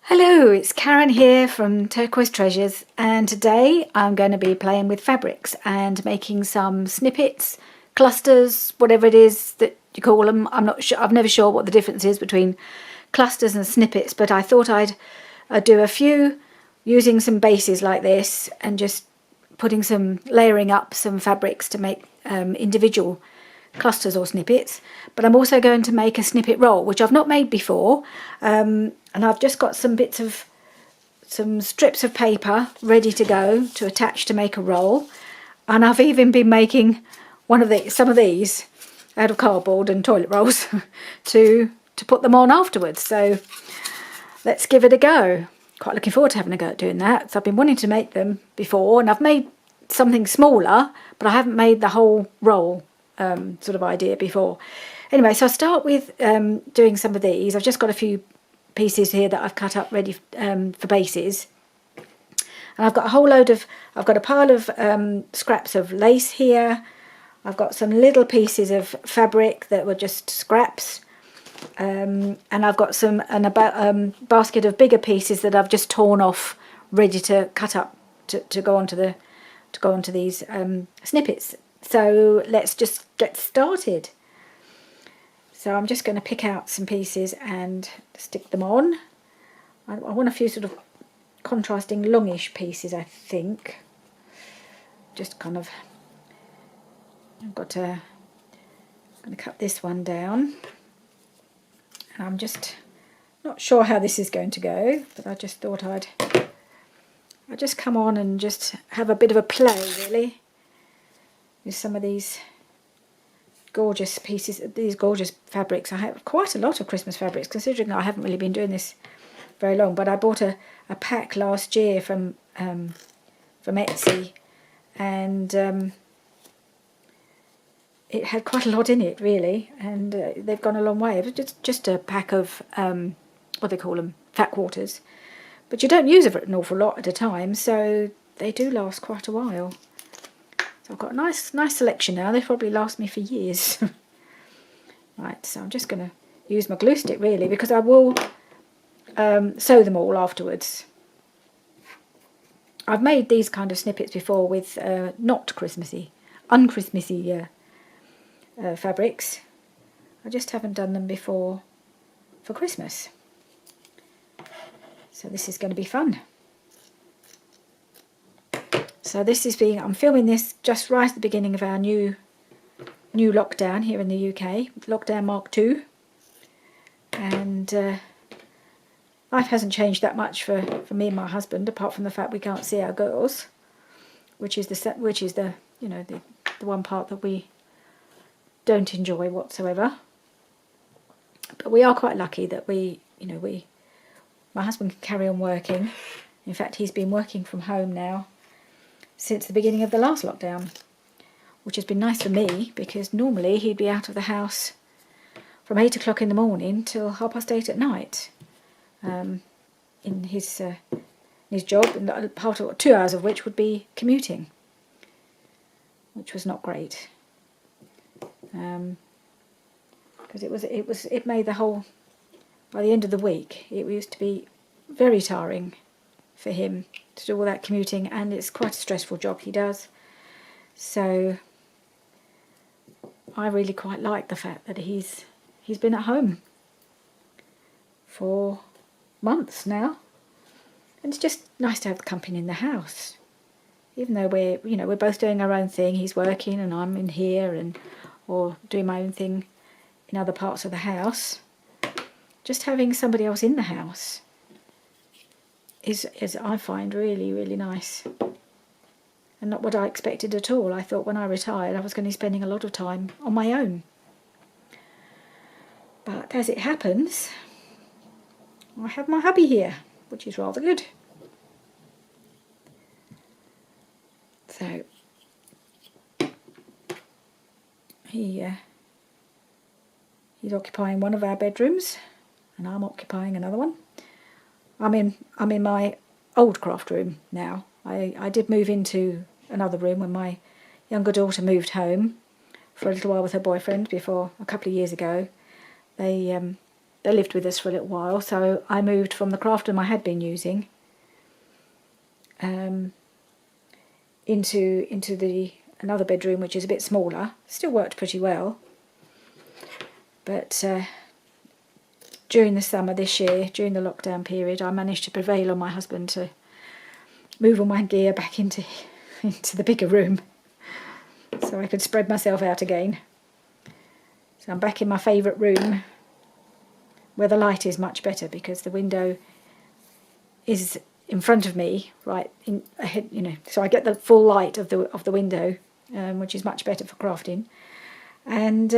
Hello, it's Karen here from Turquoise Treasures, and today I'm going to be playing with fabrics and making some snippets, clusters, whatever it is that you call them. I'm not sure, I've never sure what the difference is between clusters and snippets, but I thought I'd do a few using some bases like this and just layering up some fabrics to make individual clusters or snippets. But I'm also going to make a snippet roll, which I've not made before, and I've just got some strips of paper ready to go to attach to make a roll, and I've even been making some of these out of cardboard and toilet rolls to put them on afterwards. So let's give it a go. Quite looking forward to having a go at doing that. So I've been wanting to make them before, and I've made something smaller, but I haven't made the whole roll sort of idea before. Anyway, so I'll start with doing some of these. I've just got a few pieces here that I've cut up ready for bases. And I've got a pile of scraps of lace here. I've got some little pieces of fabric that were just scraps. And I've got a basket of bigger pieces that I've just torn off, ready to cut up to go onto these snippets. So let's just get started. So I'm just going to pick out some pieces and stick them on. I want a few sort of contrasting longish pieces, I think. Just kind of, I'm going to cut this one down. And I'm just not sure how this is going to go, but I just thought I'd just come on and just have a bit of a play, really, with some of these gorgeous pieces, these gorgeous fabrics. I have quite a lot of Christmas fabrics, considering I haven't really been doing this very long, but I bought a pack last year from Etsy, and it had quite a lot in it, really, and they've gone a long way. It was just a pack of what they call them, fat quarters, but you don't use an awful lot at a time, so they do last quite a while. So I've got a nice selection now. They probably last me for years. Right, so I'm just going to use my glue stick, really, because I will sew them all afterwards. I've made these kind of snippets before with not Christmassy, un-Christmassy fabrics. I just haven't done them before for Christmas. So this is going to be fun. So I'm filming this just right at the beginning of our new lockdown here in the UK, lockdown Mark 2, and life hasn't changed that much for me and my husband, apart from the fact we can't see our girls, which is the one part that we don't enjoy whatsoever. But we are quite lucky that my husband can carry on working. In fact, he's been working from home now since the beginning of the last lockdown, which has been nice for me, because normally he'd be out of the house from 8 o'clock in the morning till 8:30 at night, in his job, and part of 2 hours of which would be commuting, which was not great, because it made by the end of the week it used to be very tiring for him to do all that commuting, and it's quite a stressful job he does. So I really quite like the fact that he's been at home for months now, and it's just nice to have the company in the house, even though we're both doing our own thing. He's working and I'm in here, or doing my own thing in other parts of the house. Just having somebody else in the house is I find really, really nice, and not what I expected at all. I thought when I retired I was going to be spending a lot of time on my own, but as it happens, I have my hubby here, which is rather good. So he's occupying one of our bedrooms, and I'm occupying another one. I'm in my old craft room now. I did move into another room when my younger daughter moved home for a little while with her boyfriend before, a couple of years ago. They they lived with us for a little while, so I moved from the craft room I had been using into the another bedroom, which is a bit smaller. Still worked pretty well, but during the summer this year, during the lockdown period, I managed to prevail on my husband to move all my gear back into the bigger room so I could spread myself out again. So I'm back in my favourite room where the light is much better, because the window is in front of me, right in ahead, you know, so I get the full light of the window, which is much better for crafting. And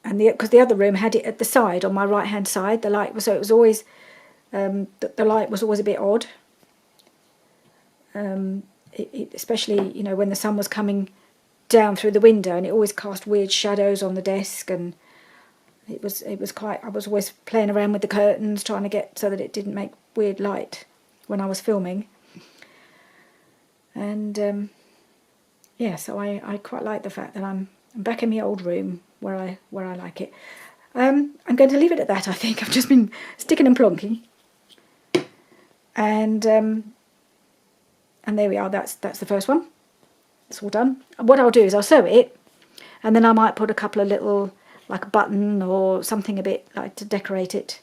because the other room had it at the side, on my right hand side, the light was, so it was always the light was always a bit odd. Especially, you know, when the sun was coming down through the window, and it always cast weird shadows on the desk, and it was quite, I was always playing around with the curtains trying to get so that it didn't make weird light when I was filming. And yeah, so I quite like the fact that I'm back in my old room where I like it. I'm going to leave it at that, I think. I've just been sticking and plonking, and there we are. That's the first one. It's all done. What I'll do is I'll sew it, and then I might put a couple of little, like a button or something a bit like to decorate it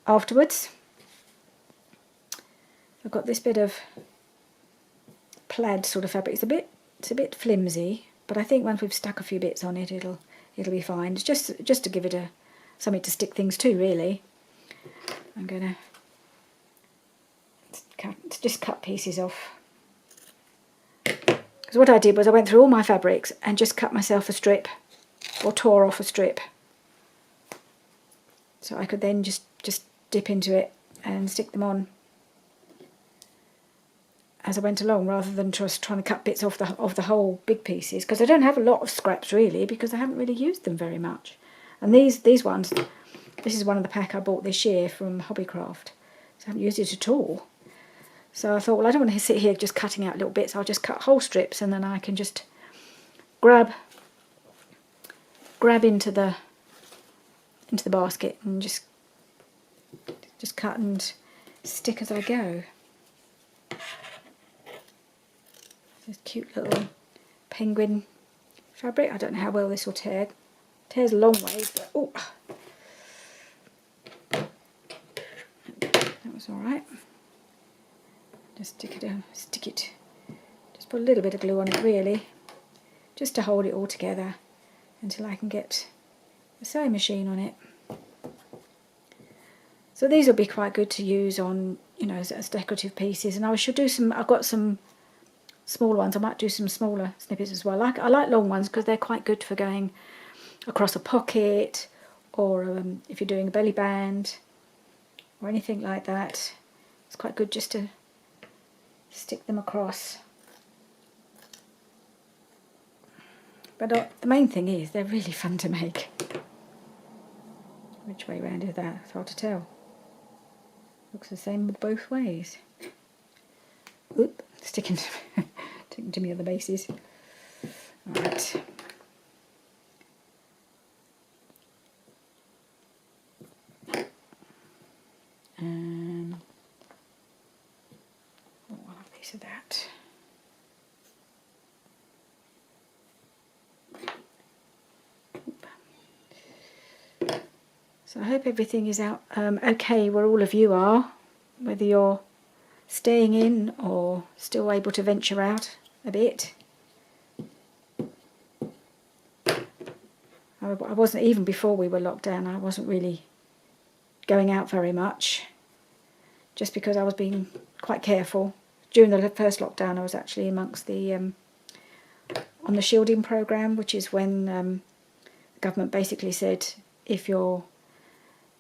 afterwards. I've got this bit of plaid sort of fabric. It's a bit flimsy, but I think once we've stuck a few bits on it, it'll be fine. It's just to give it something to stick things to, really. I'm gonna just cut pieces off. Because what I did was I went through all my fabrics and just cut myself a strip, or tore off a strip, so I could then just dip into it and stick them on as I went along, rather than just trying to cut bits off the whole big pieces, because I don't have a lot of scraps really, because I haven't really used them very much. And these ones, this is one of the pack I bought this year from Hobbycraft, so I haven't used it at all. So I thought, well, I don't want to sit here just cutting out little bits. I'll just cut whole strips, and then I can just grab into the basket and just cut and stick as I go. This cute little penguin fabric. I don't know how well this will tear. It tears a long ways, but oh, that was all right. Just stick it. Just put a little bit of glue on it, really, just to hold it all together until I can get a sewing machine on it. So these will be quite good to use on, you know, as decorative pieces. And I should do some. I've got some small ones. I might do some smaller snippets as well. I like long ones because they're quite good for going across a pocket, or if you're doing a belly band or anything like that. It's quite good just to stick them across. But the main thing is they're really fun to make. Which way round is that? It's hard to tell. Looks the same with both ways. Oop, sticking to me on the bases. Alright. One piece of that. So I hope everything is out okay where all of you are, whether you're staying in or still able to venture out a bit. I wasn't, even before we were locked down, I wasn't really going out very much, just because I was being quite careful. During the first lockdown I was actually amongst the on the shielding programme, which is when the government basically said if you're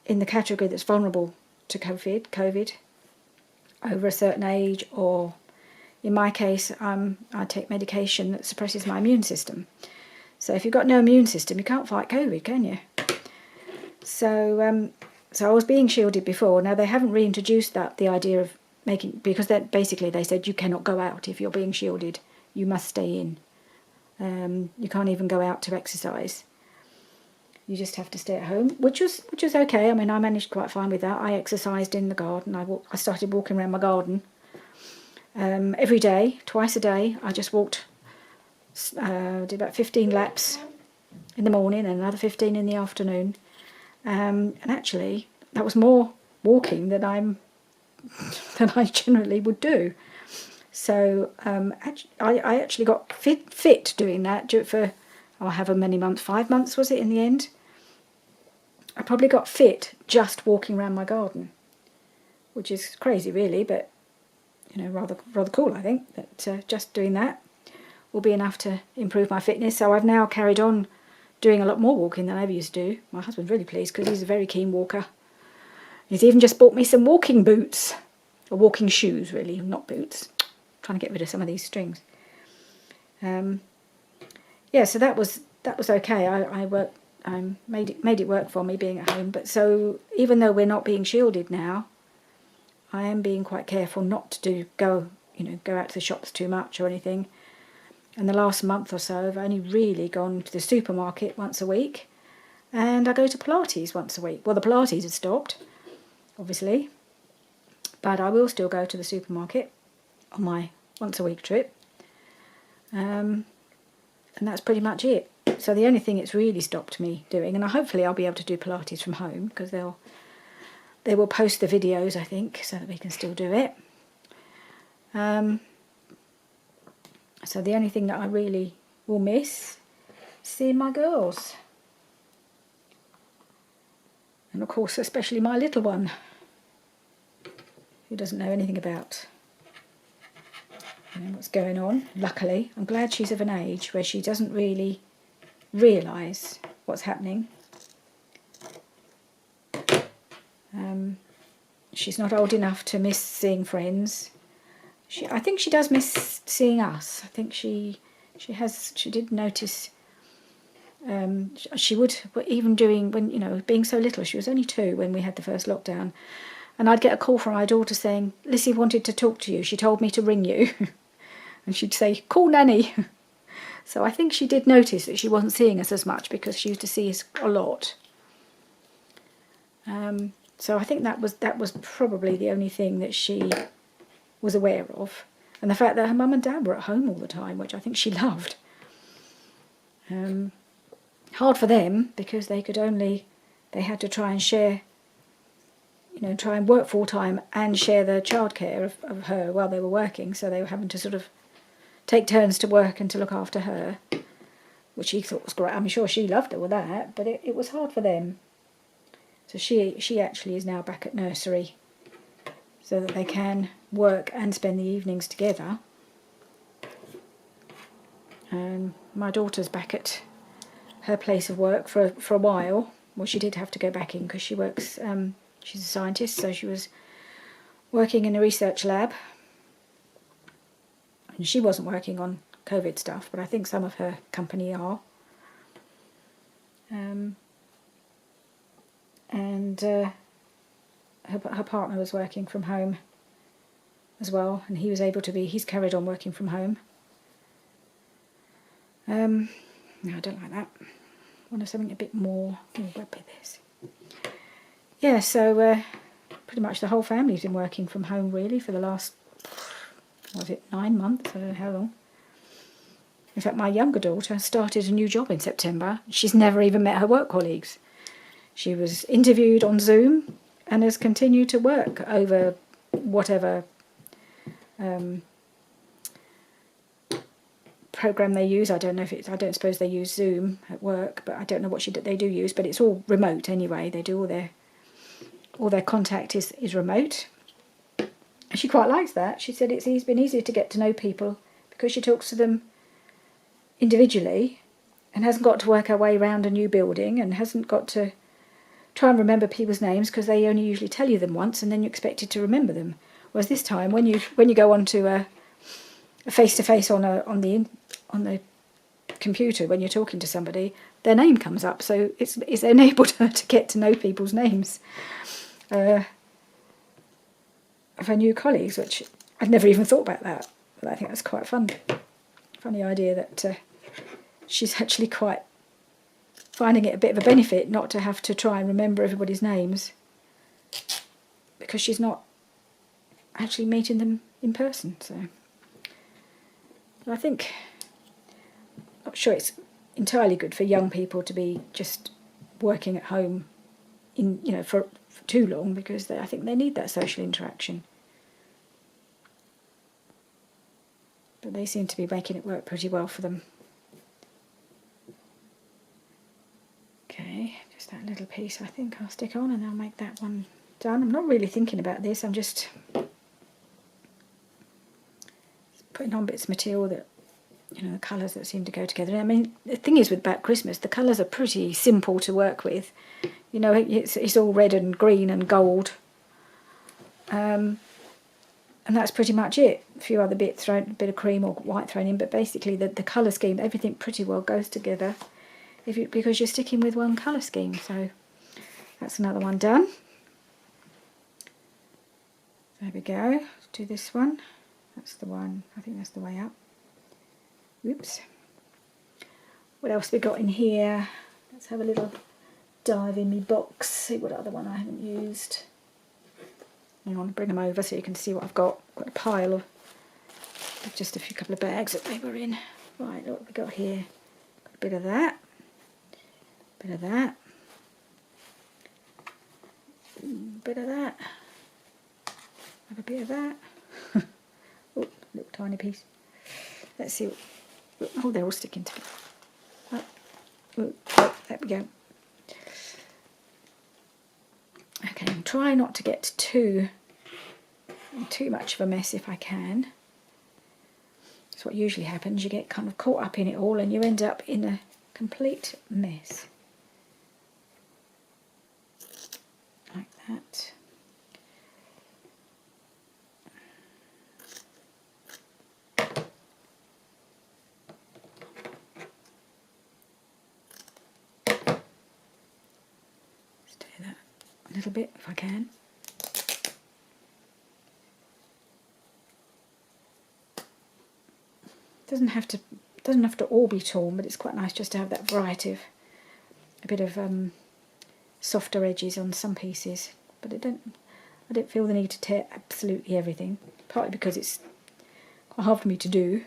in the category that's vulnerable to COVID over a certain age, or in my case I take medication that suppresses my immune system. So if you've got no immune system, you can't fight COVID, can you? So I was being shielded before. Now they haven't reintroduced the idea of making, because basically they said you cannot go out if you're being shielded. You must stay in. You can't even go out to exercise. you just have to stay at home, which was okay. I mean, I managed quite fine with that. I exercised in the garden. I started walking around my garden every day, twice a day. I just walked, did about 15 laps in the morning and another 15 in the afternoon. And actually, that was more walking than I generally would do. So I actually got fit doing that for however many months, 5 months was it in the end? I probably got fit just walking around my garden, which is crazy really, but you know, rather cool I think, that just doing that will be enough to improve my fitness. So I've now carried on doing a lot more walking than I ever used to do. My husband's really pleased because he's a very keen walker. He's even just bought me some walking boots, or walking shoes really, not boots. I'm trying to get rid of some of these strings. Yeah, so that was okay. I made it work for me being at home. But so even though we're not being shielded now, I am being quite careful not to go out to the shops too much or anything. And the last month or so, I've only really gone to the supermarket once a week, and I go to Pilates once a week. Well, the Pilates has stopped, obviously, but I will still go to the supermarket on my once a week trip. And that's pretty much it. So the only thing it's really stopped me doing, and hopefully I'll be able to do Pilates from home because they will post the videos, I think, so that we can still do it. So the only thing that I really will miss is seeing my girls. And of course, especially my little one, who doesn't know anything about what's going on. Luckily, I'm glad she's of an age where she doesn't really realise what's happening. She's not old enough to miss seeing friends. I think she does miss seeing us. I think she did notice. She would, even doing when being so little. She was only 2 when we had the first lockdown, and I'd get a call from my daughter saying, "Lissy wanted to talk to you. She told me to ring you," and she'd say, "Call Nanny." So I think she did notice that she wasn't seeing us as much because she used to see us a lot. So I think that was probably the only thing that she was aware of, and the fact that her mum and dad were at home all the time, which I think she loved. Hard for them because they had to try and share, try and work full time and share the childcare of her while they were working, so they were having to sort of take turns to work and to look after her, which he thought was great. I'm sure she loved it with that, but it was hard for them. So she actually is now back at nursery so that they can work and spend the evenings together. My daughter's back at her place of work for a while. Well, she did have to go back in because she works, she's a scientist, so she was working in a research lab. And she wasn't working on COVID stuff, but I think some of her company are. And her partner was working from home as well, and he's carried on working from home. No, I don't like that. I want something a bit more. Where be this? Yeah, so pretty much the whole family's been working from home really for the last, 9 months? I don't know how long. In fact, my younger daughter started a new job in September. She's never even met her work colleagues. She was interviewed on Zoom and has continued to work over whatever program they use. I don't suppose they use Zoom at work, but I don't know what they do use, but it's all remote anyway. They do all their contact is remote. And she quite likes that. She said it's been easier to get to know people because she talks to them individually and hasn't got to work her way around a new building and hasn't got to try and remember people's names because they only usually tell you them once and then you're expected to remember them. Whereas this time, when you go onto a face-to-face on the computer, when you're talking to somebody, their name comes up, so it's enabled her to get to know people's names of her new colleagues, which I'd never even thought about that. But I think that's quite funny idea that she's actually quite finding it a bit of a benefit not to have to try and remember everybody's names, because she's not actually meeting them in person. So I think, not sure it's entirely good for young people to be just working at home in, you know, for too long, because I think they need that social interaction. But they seem to be making it work pretty well for them. Okay, just that little piece I think I'll stick on, and I'll make that one done. I'm not really thinking about this, I'm just putting on bits of material that, you know, the colours that seem to go together. I mean, the thing is with Black Christmas, the colours are pretty simple to work with. You know, it's all red and green and gold. And that's pretty much it. A few other bits thrown, a bit of cream or white thrown in, but basically the colour scheme, everything pretty well goes together because you're sticking with one colour scheme. So that's another one done. There we go. Let's do this one. That's the one. I think that's the way up. Oops. What else we got in here? Let's have a little dive in my box, see what other one I haven't used. Hang on, bring them over so you can see what I've got. Got a pile of just a couple of bags that they were in. Right, what have we got here? Got a bit of that. Bit of that. Bit of that. Have a bit of that. Oh, little tiny piece. Let's see. Oh, they're all sticking together. Oh, there we go. Okay, I'm trying not to get too much of a mess if I can. That's what usually happens. You get kind of caught up in it all and you end up in a complete mess. Like that. Let's do that a little bit if I can. Doesn't have to all be torn, but it's quite nice just to have that variety of a bit of softer edges on some pieces. But I don't feel the need to tear absolutely everything, partly because it's quite hard for me to do,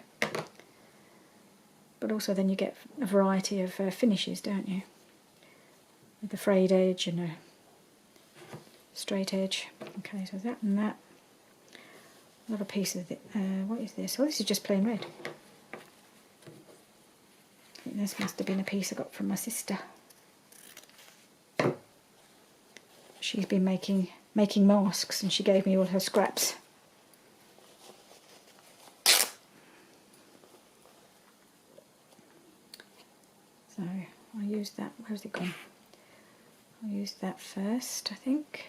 but also then you get a variety of finishes, don't you? With a frayed edge and a straight edge. Okay, so that and that. Another piece of it. What is this? Oh, this is just plain red. I think this must have been a piece I got from my sister. She's been making masks and she gave me all her scraps. So I'll use that. Where's it gone? I'll use that first, I think.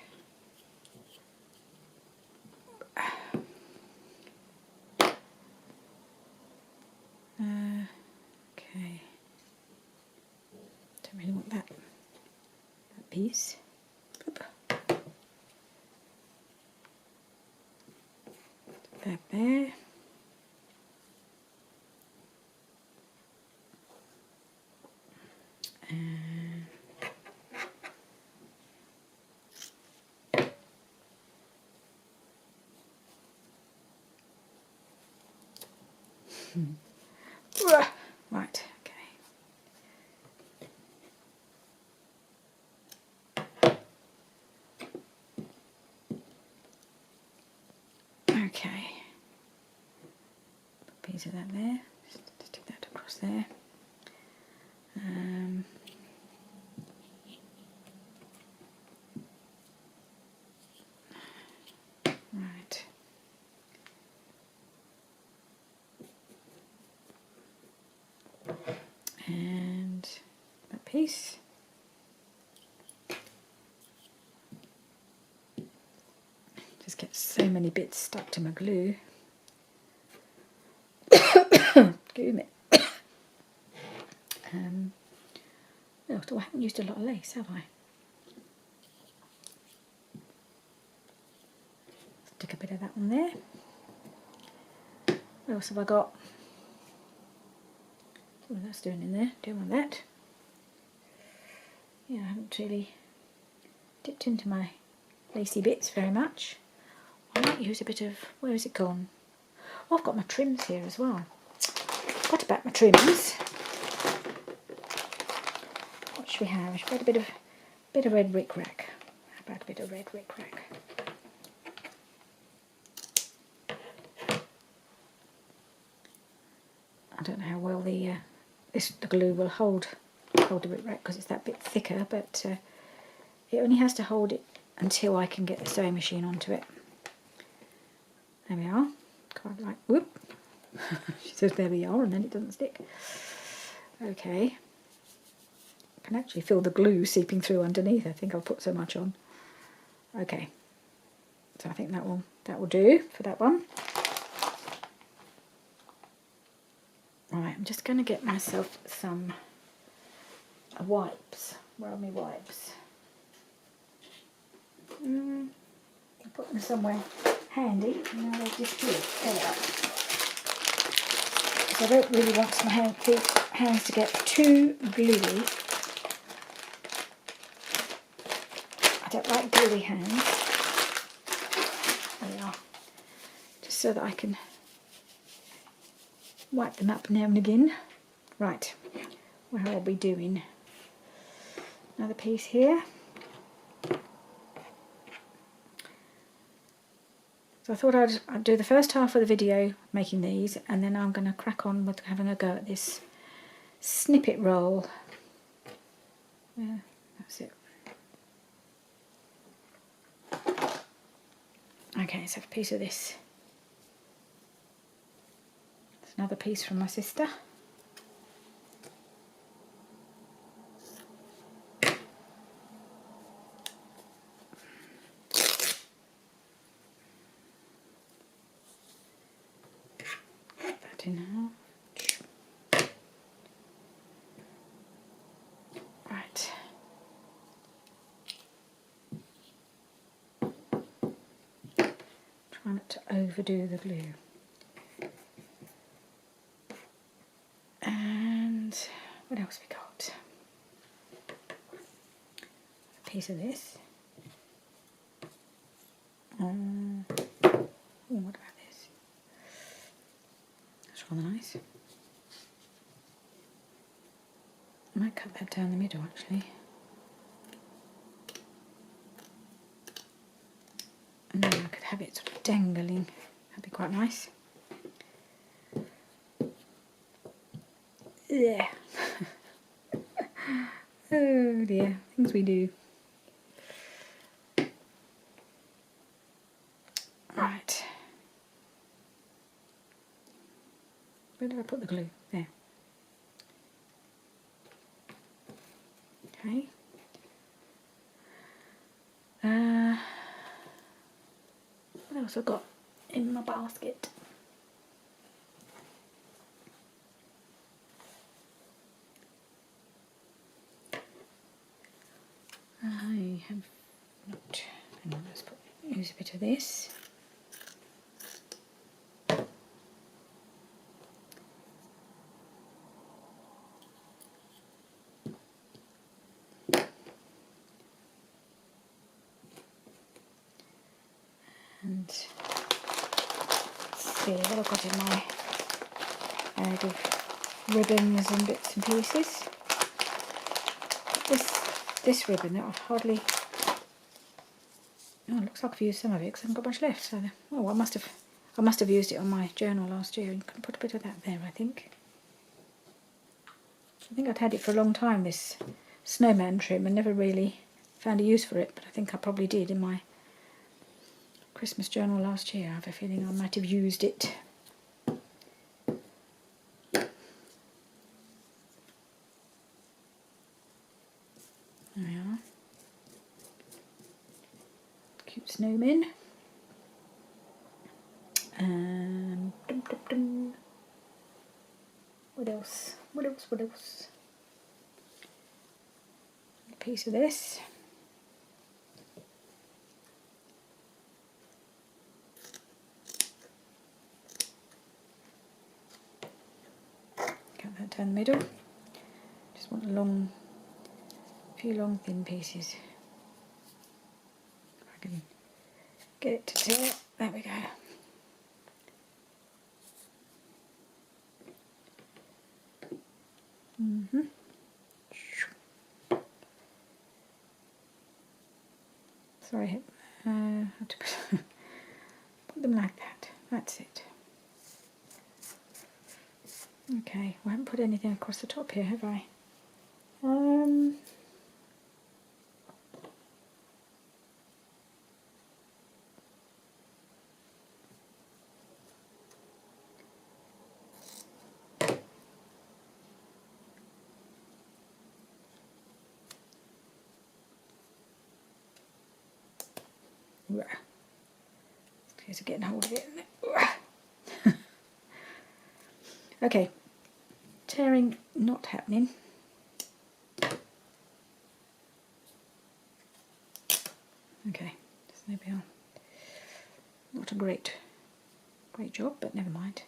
Okay. Don't really want that piece. Back there. And right, okay. Okay. Put a piece of that there. Just stick that across there. Right. And that piece. Just get so many bits stuck to my glue. Excuse me. Oh, I haven't used a lot of lace, have I? Stick a bit of that on there. What else have I got? What that's doing in there? Don't want that. yeah, I haven't really dipped into my lacy bits very much. I might use a bit of, where has it gone? Oh, I've got my trims here as well. What about my trims? What should we have? Should we have a bit of red rickrack? How about a bit of red rickrack? I don't know how well the glue will hold the rickrack because it's that bit thicker, but it only has to hold it until I can get the sewing machine onto it. There we are. Quite like, whoop. She says there we are, and then it doesn't stick. Okay. I can actually feel the glue seeping through underneath. I think I'll put so much on. Okay. So I think that will do for that one. Right, I'm just going to get myself some wipes. Where are my wipes? I'll put them somewhere handy. Now they've disappeared. There they are. So I don't really want my hands to get too gluey. I don't like gluey hands. There they are. Just so that I can wipe them up now and again. Right, where are we doing? Another piece here. So I thought I'd do the first half of the video making these, and then I'm going to crack on with having a go at this snippet roll. Yeah, that's it. Okay, so a piece of this. There's another piece from my sister. In half. Right. Try not to overdo the glue. And what else we got? A piece of this. What about this? That's rather nice. I might cut that down the middle actually. And then I could have it sort of dangling. That'd be quite nice. Yeah. Oh dear, things we do. Right. Where did I put the glue? There. Okay. What else have I got in my basket? I have not. Hang on, let's use a bit of this. And let's see what I've got in my bag of ribbons and bits and pieces. This ribbon that I've hardly. Oh, it looks like I've used some of it because I haven't got much left. So, oh, I must have used it on my journal last year. You can put a bit of that there, I think. I think I'd had it for a long time, this snowman trim, and never really found a use for it. But I think I probably did in my Christmas journal last year. I have a feeling I might have used it. There we are. Cute snowmen. What else? What else? A piece of this. Cut that down the middle. Just want a long few long thin pieces. If I can get it to tear. There we go. Sorry, I have to put them like that. That's it. Okay, I haven't put anything across the top here, have I? Just getting hold of it. Okay, tearing not happening. Okay, so there we are. Not a great job, but never mind.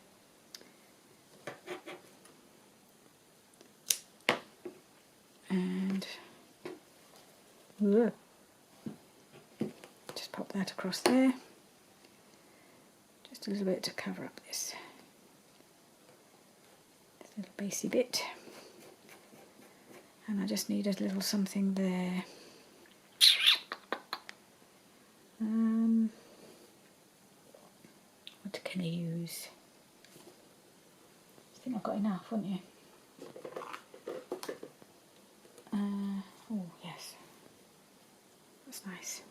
And just pop that across there. Just a little bit to cover up this little basey bit. And I just need a little something there. What can I use? I think I've got enough, haven't you? Oh yes, that's nice.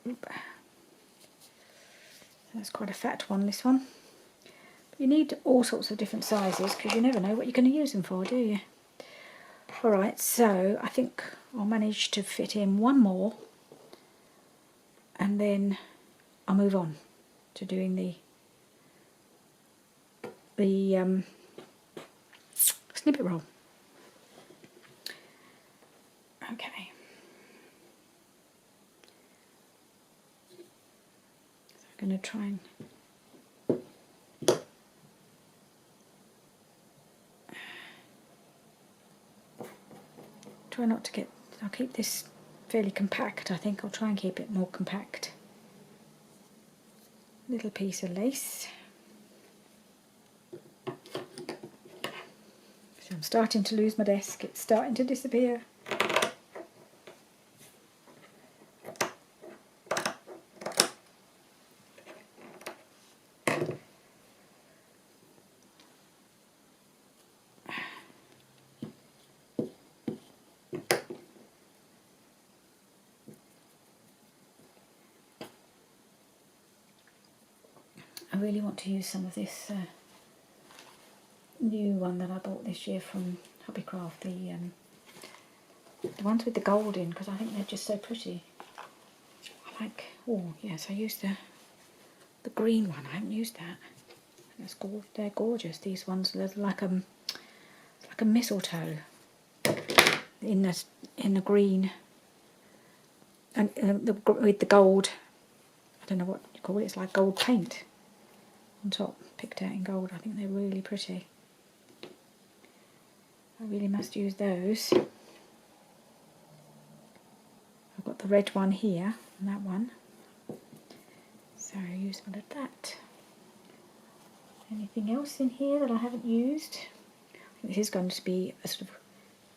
Oop. That's quite a fat one, this one. But you need all sorts of different sizes because you never know what you're going to use them for, do you? Alright, so I think I'll manage to fit in one more and then I'll move on to doing the snippet roll. Okay. So I'm going to try and try not to get, I'll keep this fairly compact. I think I'll try and keep it more compact. Little piece of lace. So I'm starting to lose my desk, it's starting to disappear. I really want to use some of this new one that I bought this year from Hobbycraft, the ones with the gold in, because I think they're just so pretty. I like, oh yes, I used the green one. I haven't used that. They're gorgeous. These ones look like a mistletoe in the green and with the gold. I don't know what you call it. It's like gold paint on top, picked out in gold. I think they're really pretty. I really must use those. I've got the red one here and that one, so I'll use one of that. Anything else in here that I haven't used? I think this is going to be a sort of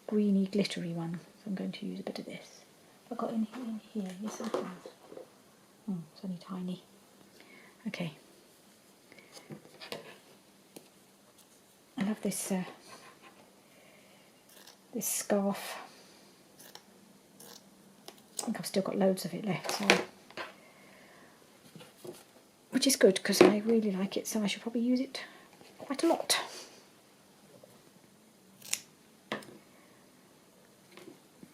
greeny glittery one, so I'm going to use a bit of this. I've got in here, yes I have. Oh, it's only tiny. Okay. I love this this scarf. I think I've still got loads of it left, so, which is good because I really like it, so I should probably use it quite a lot.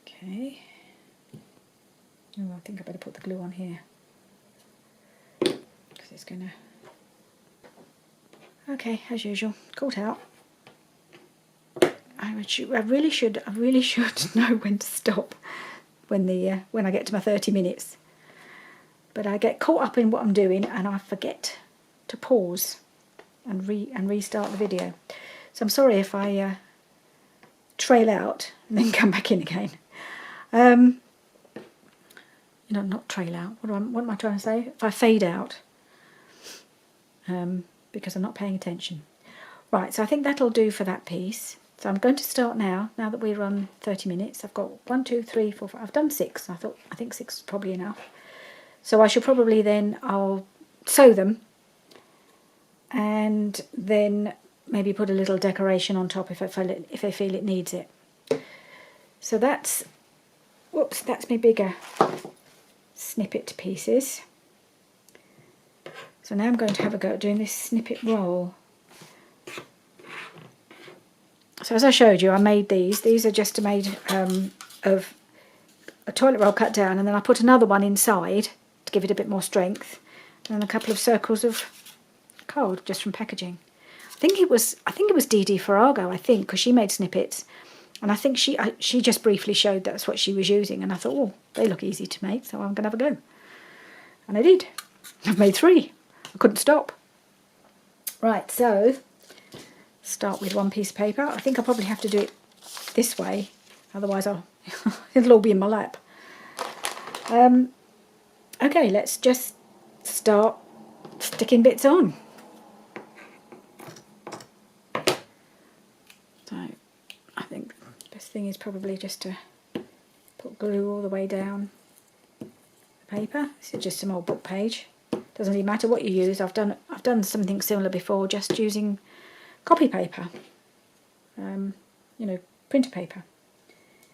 Okay. Oh, I think I better put the glue on here because it's gonna. Okay, as usual, caught out. I really should know when to stop. when I get to my 30 minutes. But I get caught up in what I'm doing and I forget to pause and restart the video. So I'm sorry if I trail out and then come back in again. Not trail out. What am I trying to say? If I fade out, because I'm not paying attention. Right, so I think that'll do for that piece. So I'm going to start now that we're on 30 minutes. I've got 1, 2, 3, 4, 5. I've done 6. I think 6 is probably enough. So I should probably I'll sew them and then maybe put a little decoration on top if I feel it needs it. So that's my bigger snippet pieces. So now I'm going to have a go at doing this snippet roll. So as I showed you, I made these. These are just made of a toilet roll cut down, and then I put another one inside to give it a bit more strength, and then a couple of circles of card just from packaging. I think it was Dee Dee Farrago, because she made snippets, and I think she just briefly showed that's what she was using, and I thought, oh, they look easy to make, so I'm going to have a go. And I did. I've made 3. I couldn't stop. Right, so start with one piece of paper. I think I'll probably have to do it this way, otherwise it'll all be in my lap. Okay, let's just start sticking bits on. So I think the best thing is probably just to put glue all the way down the paper. This is just some old book page. Doesn't really matter what you use. I've done something similar before, just using copy paper, printer paper,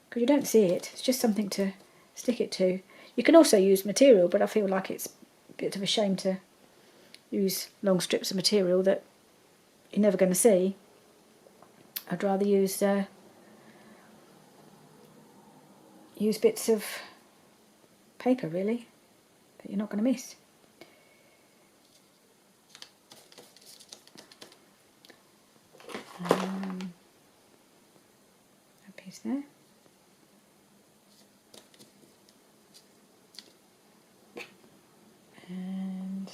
because you don't see it. It's just something to stick it to. You can also use material, but I feel like it's a bit of a shame to use long strips of material that you're never going to see. I'd rather use bits of paper, really, that you're not going to miss. That piece there. And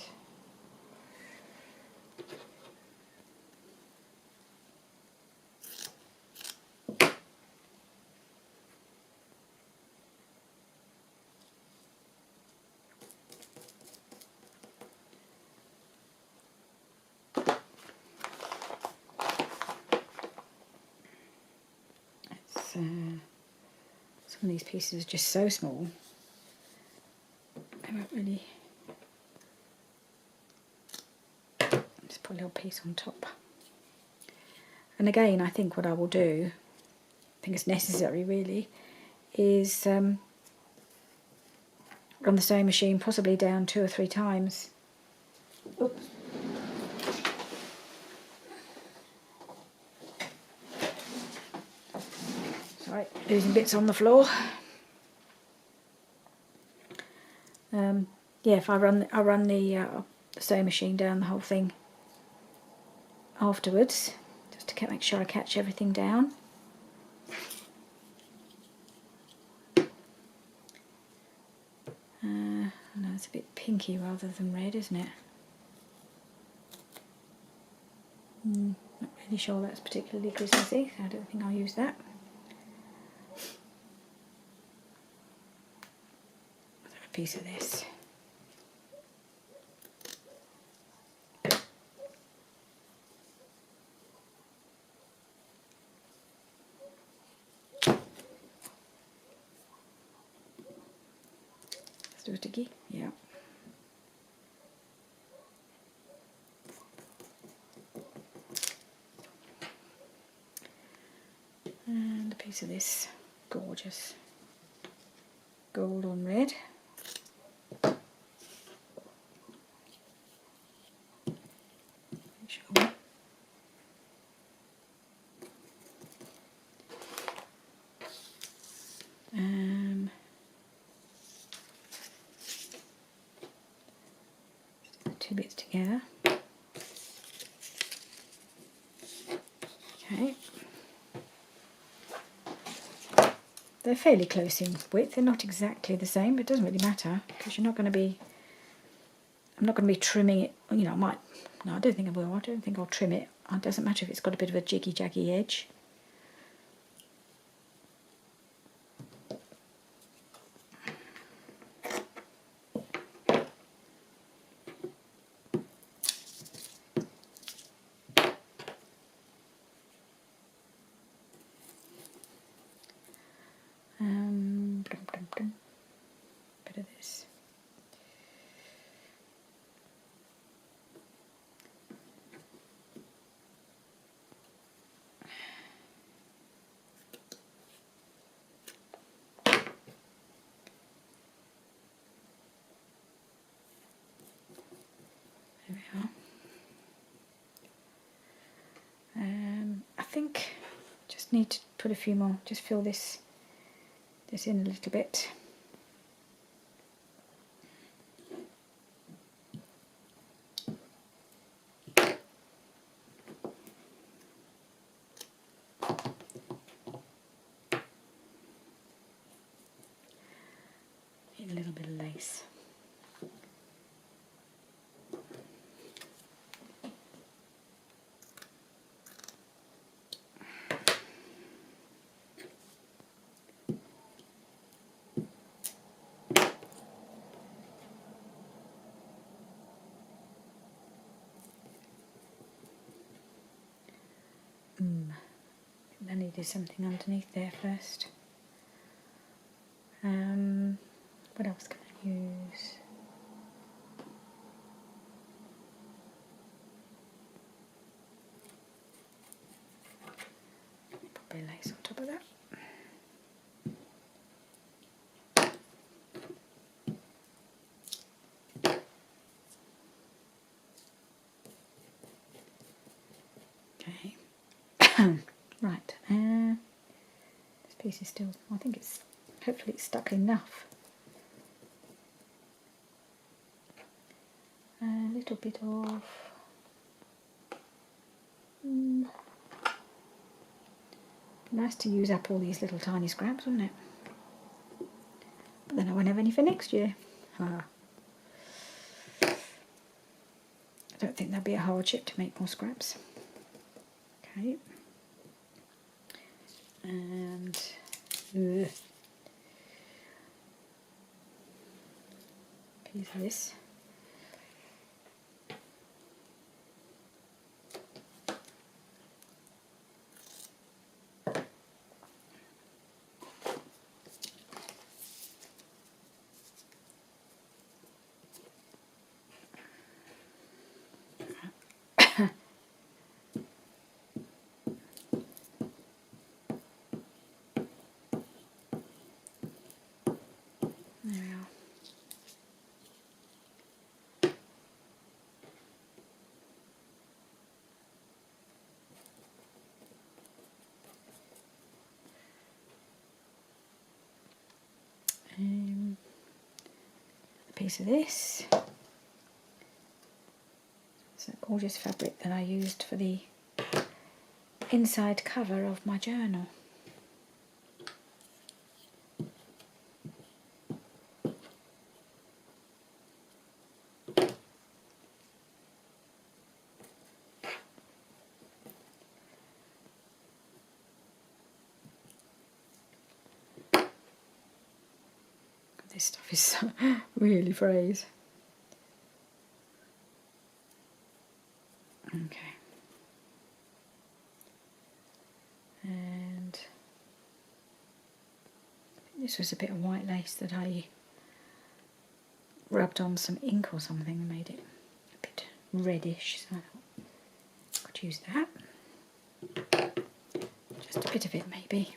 some of these pieces are just so small, they won't really. Just put a little piece on top. And again, I think what I will do, I think it's necessary really, is run the sewing machine possibly down 2 or 3 times. Oops. Sorry, losing bits on the floor. Yeah, if I run the sewing machine down the whole thing afterwards, just to make sure I catch everything down. No, it's a bit pinky rather than red, isn't it? Not really sure that's particularly Christmassy, so I don't think I'll use that. A piece of this. Let's do a diggy, yeah. And a piece of this gorgeous gold on red. Sure. Two bits together. Okay. they're fairly close in width. They're not exactly the same, but it doesn't really matter because you're not going to be, I'm not going to be trimming it, you know, I might, no, I don't think I will. I don't think I'll trim it. It doesn't matter if it's got a bit of a jiggy-jaggy edge. Bit of this. There we are. I think just need to put a few more, just fill this in a little bit. A little bit of lace. I need to do something underneath there first. What else can I use? Probably lace on top of that. Okay. Right. This piece is still, I think it's, hopefully it's stuck enough. A little bit of nice to use up all these little tiny scraps, wouldn't it? But then I won't have any for next year. I don't think that'd be a hardship to make more scraps. Okay. And piece of this. There we are. A piece of this. It's a gorgeous fabric that I used for the inside cover of my journal. This stuff is really frayed. Okay. And this was a bit of white lace that I rubbed on some ink or something and made it a bit reddish, so I thought I could use that. Just a bit of it maybe.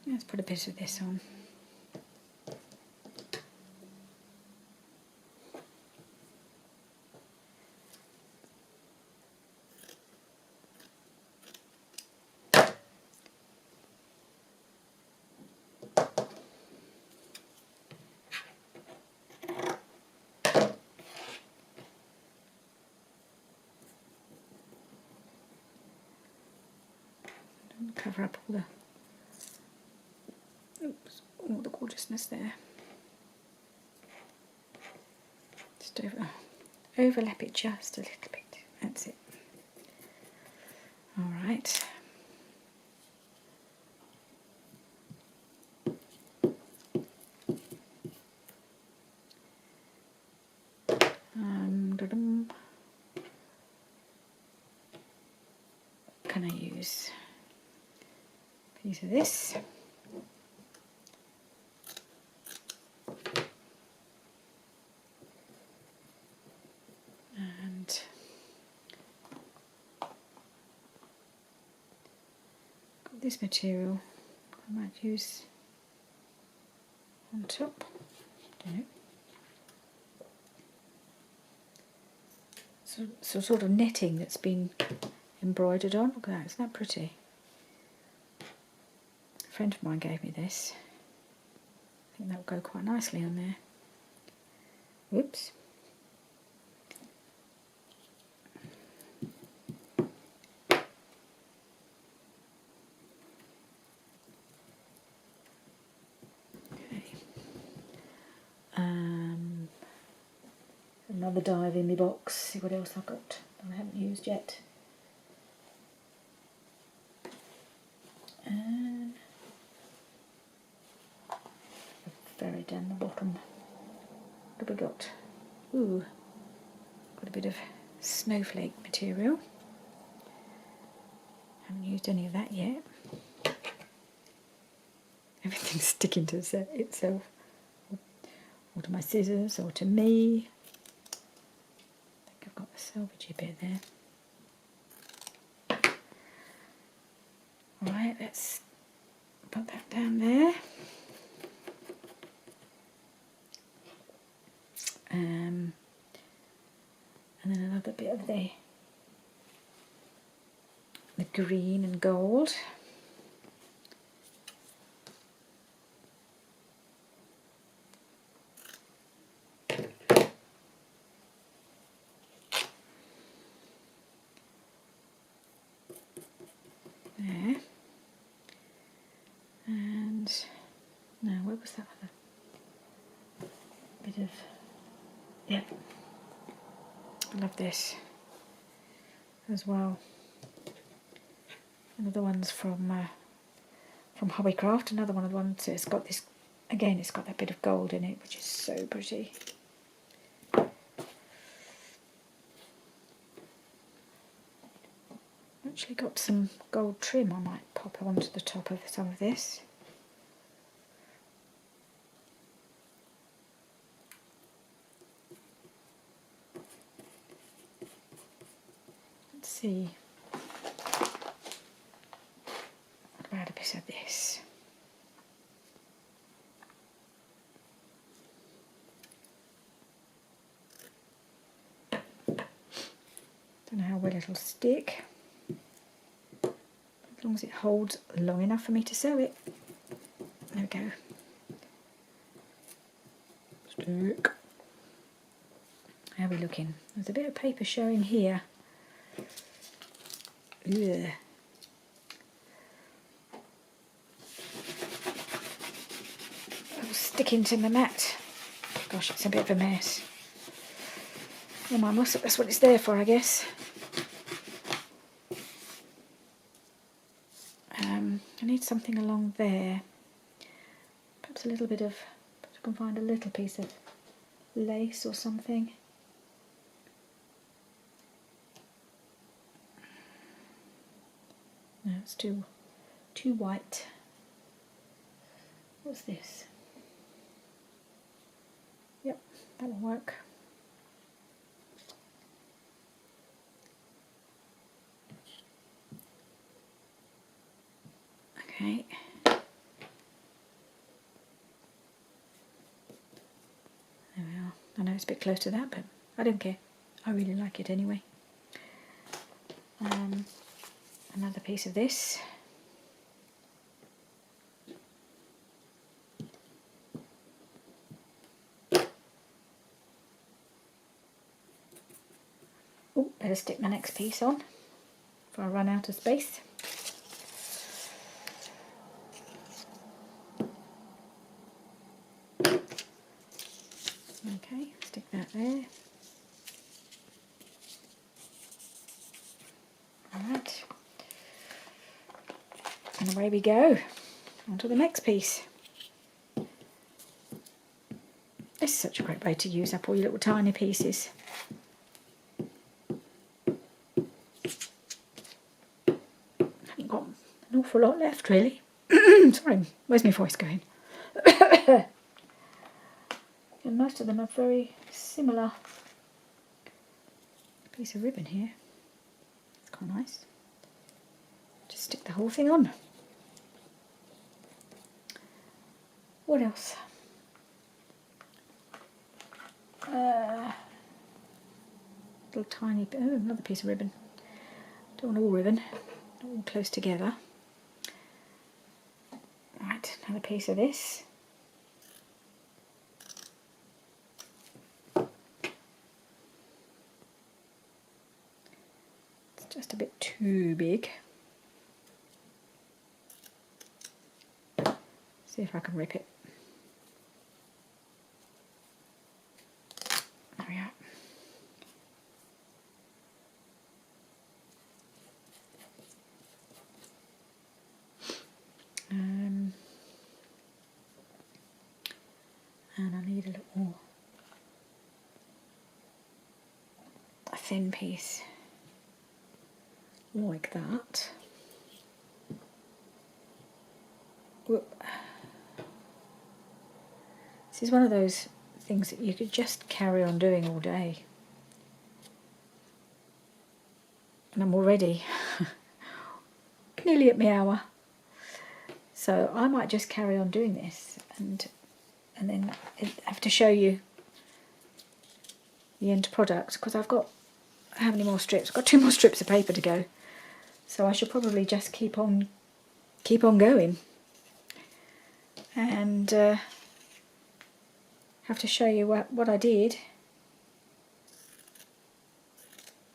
Let's put a bit of this on. cover up all the gorgeousness there. Just overlap it just a little bit. That's it. All right. Can I use a piece of this? And got this material I might use on top. Don't know. So sort of netting that's been embroidered on. Look at that, isn't that pretty? A friend of mine gave me this. I think that will go quite nicely on there. Whoops. Okay. Another dive in my box. See what else I've got that I haven't used yet. And very down the bottom. What have we got? Ooh, got a bit of snowflake material. Haven't used any of that yet. Everything's sticking to itself, or to my scissors, or to me. I think I've got the salvagey bit there. Alright, let's put that down there. And then another bit of the green and gold. There. And no, where was that other bit of, yeah, I love this as well. Another one's from Hobbycraft, another one of the ones that's got this, again it's got that bit of gold in it, which is so pretty. Actually got some gold trim I might pop onto the top of some of this. Let's see. What about a bit of this? Don't know how well it'll stick. As long as it holds long enough for me to sew it. There we go. Stick. How are we looking? There's a bit of paper showing here. Ugh. Oh, sticking to the mat. Gosh, it's a bit of a mess. Oh, my muscle, that's what it's there for, I guess. I need something along there. Perhaps a little bit of, perhaps I can find a little piece of lace or something. No, it's too white. What's this? Yep, that will work. Okay. There we are. I know it's a bit close to that, but I don't care. I really like it anyway. Another piece of this. Oh, better stick my next piece on before I run out of space. there. Alright. And away we go. On to the next piece. This is such a great way to use up all your little tiny pieces. Haven't got an awful lot left really. Sorry, where's my voice going? And most of them are very similar. Piece of ribbon here. It's quite nice. Just stick the whole thing on. What else? Little tiny, oh, another piece of ribbon. Don't want all ribbon, all close together. Right, another piece of this. It's just a bit too big. See if I can rip it. There we are. And I need a little, a thin piece like that. Whoop. This is one of those things that you could just carry on doing all day. And I'm already nearly at my hour. So I might just carry on doing this and then have to show you the end product, because I've got, how many more strips? I've got 2 more strips of paper to go. So I should probably just keep on going. And have to show you what I did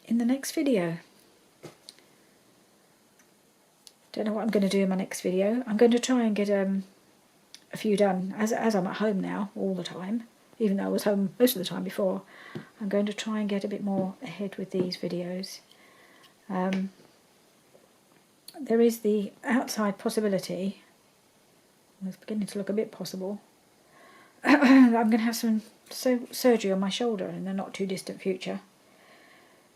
in the next video. Don't know what I'm going to do in my next video. I'm going to try and get a few done as I'm at home now all the time, even though I was home most of the time before. I'm going to try and get a bit more ahead with these videos. There is the outside possibility, it's beginning to look a bit possible, I'm going to have some surgery on my shoulder in the not too distant future.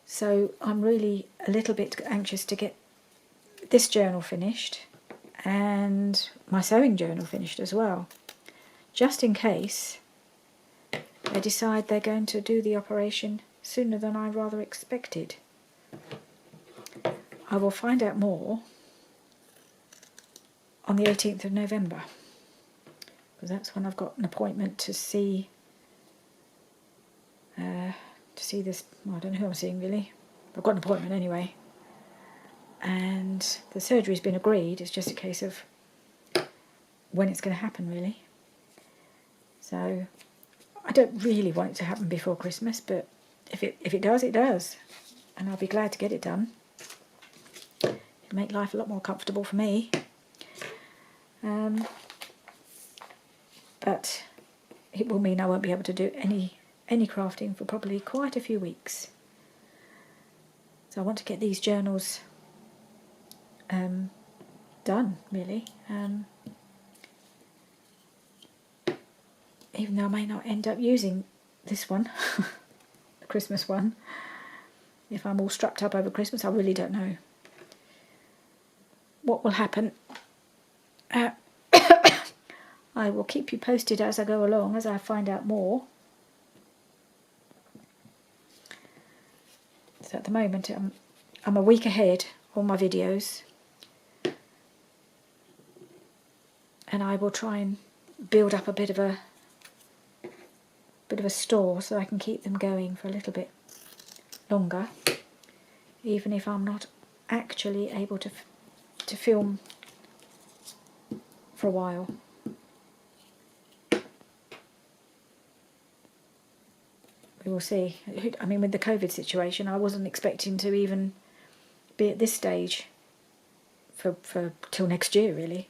So I'm really a little bit anxious to get this journal finished and my sewing journal finished as well, just in case they decide they're going to do the operation sooner than I rather expected. I will find out more on the 18th of November, because that's when I've got an appointment to see this. Well, I don't know who I'm seeing really. I've got an appointment anyway, and the surgery's been agreed. It's just a case of when it's going to happen really. So I don't really want it to happen before Christmas, but if it does, it does, and I'll be glad to get it done. It'll make life a lot more comfortable for me. But it will mean I won't be able to do any crafting for probably quite a few weeks. So I want to get these journals done really. Even though I may not end up using this one, the Christmas one, if I'm all strapped up over Christmas, I really don't know what will happen. I will keep you posted as I go along, as I find out more. So at the moment I'm a week ahead on my videos, and I will try and build up a bit of a store so I can keep them going for a little bit longer, even if I'm not actually able to film for a while. We will see. I mean, with the COVID situation, I wasn't expecting to even be at this stage for till next year really.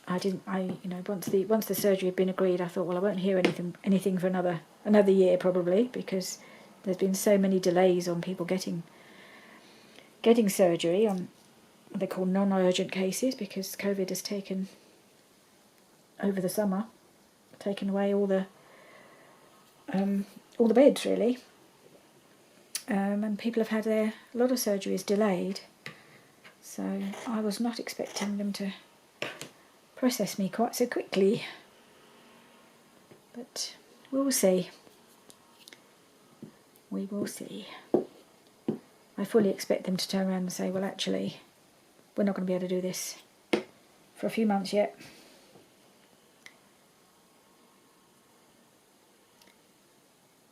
once the surgery had been agreed, I thought, well, I won't hear anything for another year probably, because there's been so many delays on people getting surgery on what they call non-urgent cases, because COVID has taken over the summer, taken away all the beds really, and people have had a lot of surgeries delayed. So I was not expecting them to process me quite so quickly, but we will see. We will see. I fully expect them to turn around and say, well, actually, we're not going to be able to do this for a few months yet.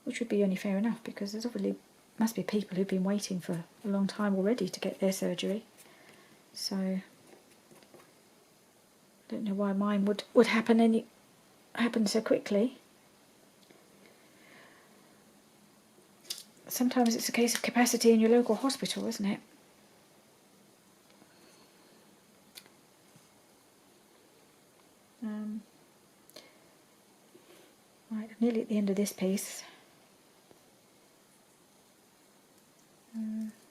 Which would be only fair enough, because there's obviously must be people who've been waiting for a long time already to get their surgery. So I don't know why mine would happen so quickly. Sometimes it's a case of capacity in your local hospital, isn't it? Right, nearly at the end of this piece.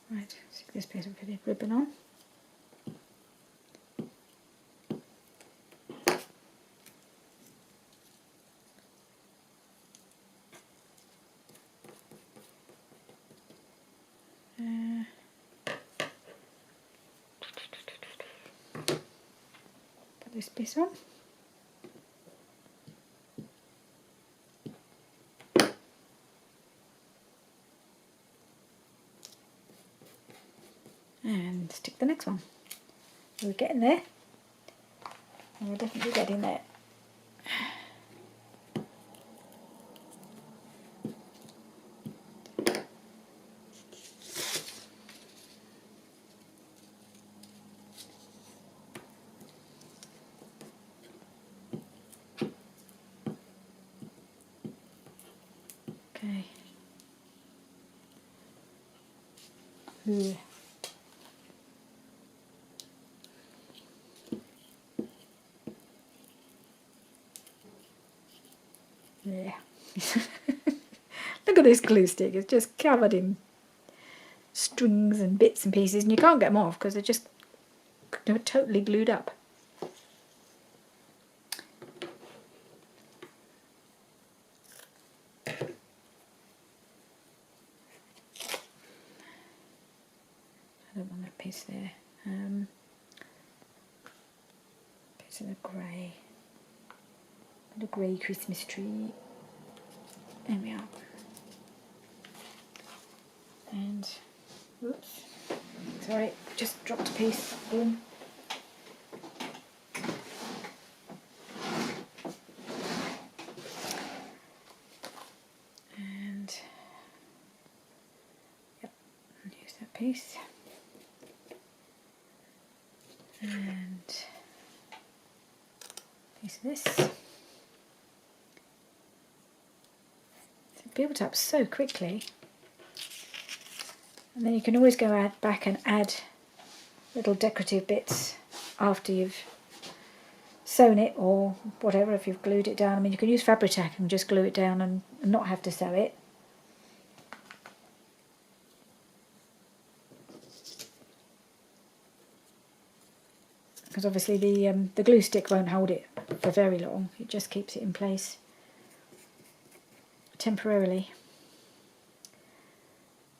Right, stick this piece of ribbon on. Put this piece on. And stick the next one. We're getting there. And we're definitely getting there. Okay. Yeah. Yeah. Look at this glue stick. It's just covered in strings and bits and pieces, and you can't get them off because they're totally glued up. I don't want that piece there. Piece of the grey. The grey Christmas tree. There we are. And, oops, sorry, just dropped a piece. Boom. And, yep, use that piece. And piece of this. It builds up so quickly. And then you can always go back and add little decorative bits after you've sewn it or whatever, if you've glued it down. I mean, you can use Fabri-Tac and just glue it down and not have to sew it. Because obviously the glue stick won't hold it for very long. It just keeps it in place temporarily.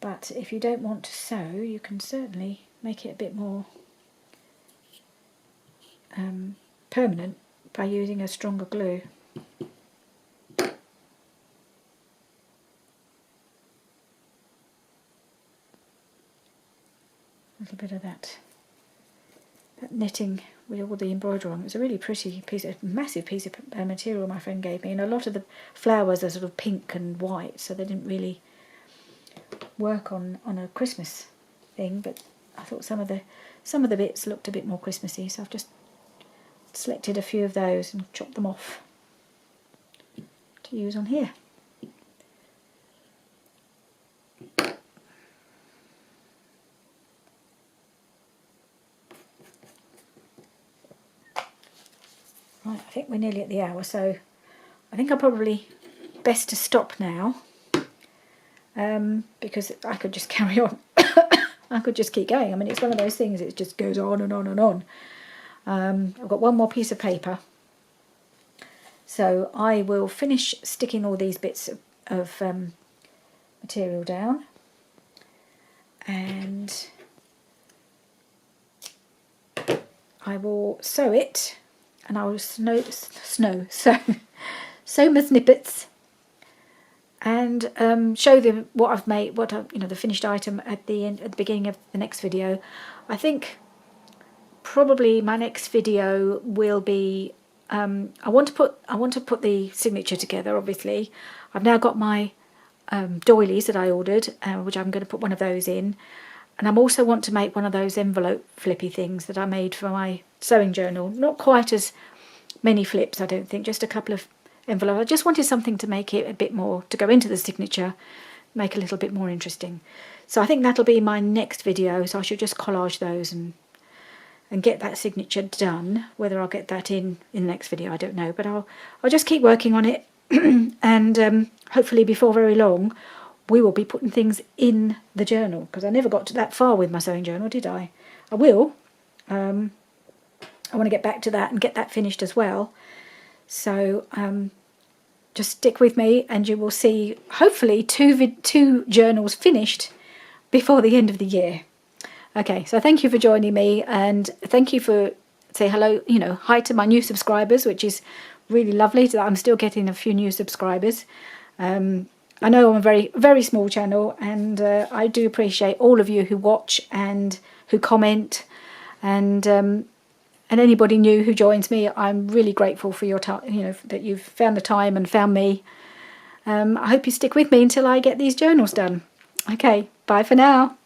But if you don't want to sew, you can certainly make it a bit more permanent by using a stronger glue. A little bit of that knitting with all the embroidery on. It's a really pretty massive piece of material my friend gave me, and a lot of the flowers are sort of pink and white, so they didn't really work on a Christmas thing, but I thought some of the bits looked a bit more Christmassy, so I've just selected a few of those and chopped them off to use on here. Right, I think we're nearly at the hour, so I think I'm probably best to stop now, because I could just carry on. I could just keep going. I mean, it's one of those things, it just goes on and on and on. I've got one more piece of paper, so I will finish sticking all these bits of material down, and I will sew it, and I will sew my snippets, and show them what I've made, the finished item at the end, at the beginning of the next video. I think probably my next video will be I want to put the signature together. Obviously, I've now got my doilies that I ordered, which I'm going to put one of those in, and I also want to make one of those envelope flippy things that I made for my sewing journal. Not quite as many flips, I don't think, just a couple of envelopes. I just wanted something to make it a bit more, to go into the signature, make a little bit more interesting. So I think that'll be my next video, so I should just collage those and get that signature done. Whether I'll get that in the next video, I don't know, but I'll just keep working on it. And hopefully before very long we will be putting things in the journal, because I never got to that far with my sewing journal, did I? I will. I want to get back to that and get that finished as well. So just stick with me and you will see hopefully two journals finished before the end of the year. Okay, so thank you for joining me, and thank you for say hello, hi to my new subscribers, which is really lovely that I'm still getting a few new subscribers. I know I'm a very, very small channel, and I do appreciate all of you who watch and who comment, and anybody new who joins me. I'm really grateful for your time, that you've found the time and found me. I hope you stick with me until I get these journals done. Okay, bye for now.